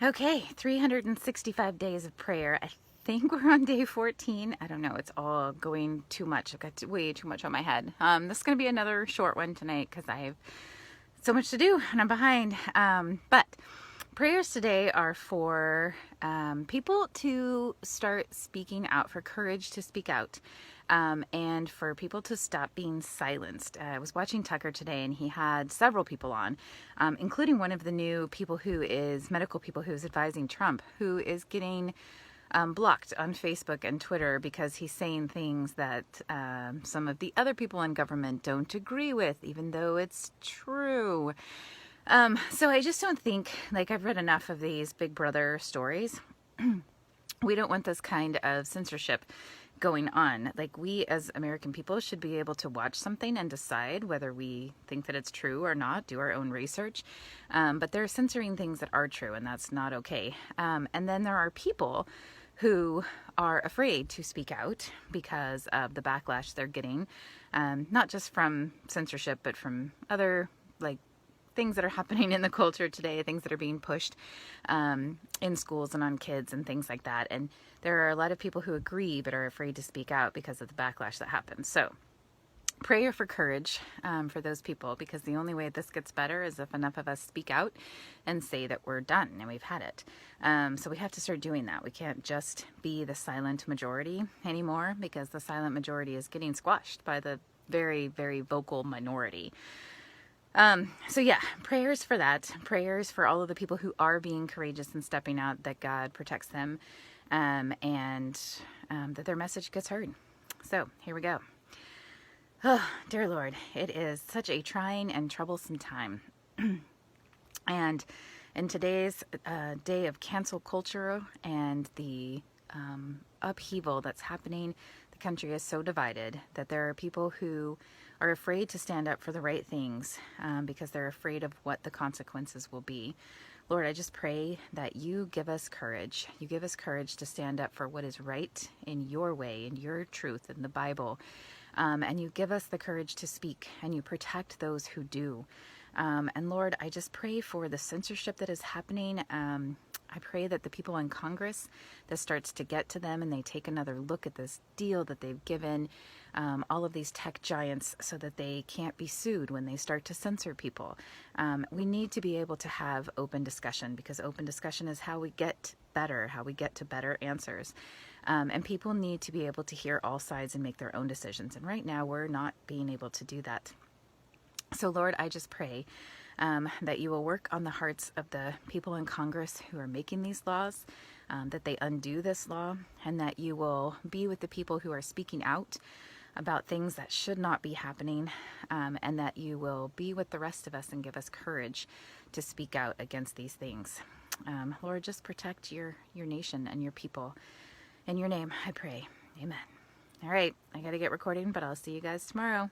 Okay, 365 days of prayer. I think we're on day 14. I don't know. It's all going too much. I've got way too much on my head. This is going to be another short one tonight because I have so much to do and I'm behind. But prayers today are for people to start speaking out, for courage to speak out, and for people to stop being silenced. I was watching Tucker today, and he had several people on, including one of the new people who is medical people who is advising Trump, who is getting blocked on Facebook and Twitter because he's saying things that some of the other people in government don't agree with, even though it's true. So I just don't think, like, I've read enough of these Big Brother stories. We don't want this kind of censorship going on. Like, we as American people should be able to watch something and decide whether we think that it's true or not, do our own research. But they're censoring things that are true, and that's not okay. And then there are people who are afraid to speak out because of the backlash they're getting, not just from censorship, but from other, like, things that are happening in the culture today, things that are being pushed in schools and on kids and things like that. And there are a lot of people who agree but are afraid to speak out because of the backlash that happens. So prayer for courage for those people, because the only way this gets better is if enough of us speak out and say that we're done and we've had it. So we have to start doing that. We can't just be the silent majority anymore, because the silent majority is getting squashed by the very, very vocal minority. So yeah, prayers for that. Prayers for all of the people who are being courageous and stepping out, that God protects them, and that their message gets heard. So here we go. Oh, dear Lord, it is such a trying and troublesome time. And in today's day of cancel culture and the upheaval that's happening, the country is so divided that there are people who are afraid to stand up for the right things because they're afraid of what the consequences will be. Lord, I just pray that you give us courage. You give us courage to stand up for what is right in your way, in your truth, in the Bible. And you give us the courage to speak, and you protect those who do. And Lord, I just pray for the censorship that is happening. I pray that the people in Congress, this starts to get to them and they take another look at this deal that they've given all of these tech giants so that they can't be sued when they start to censor people. We need to be able to have open discussion, because open discussion is how we get better, how we get to better answers. And people need to be able to hear all sides and make their own decisions. And right now we're not being able to do that. So Lord, I just pray that you will work on the hearts of the people in Congress who are making these laws, that they undo this law, and that you will be with the people who are speaking out about things that should not be happening, and that you will be with the rest of us and give us courage to speak out against these things. Lord, just protect your nation and your people. In your name, I pray. Amen. All right, I got to get recording, but I'll see you guys tomorrow.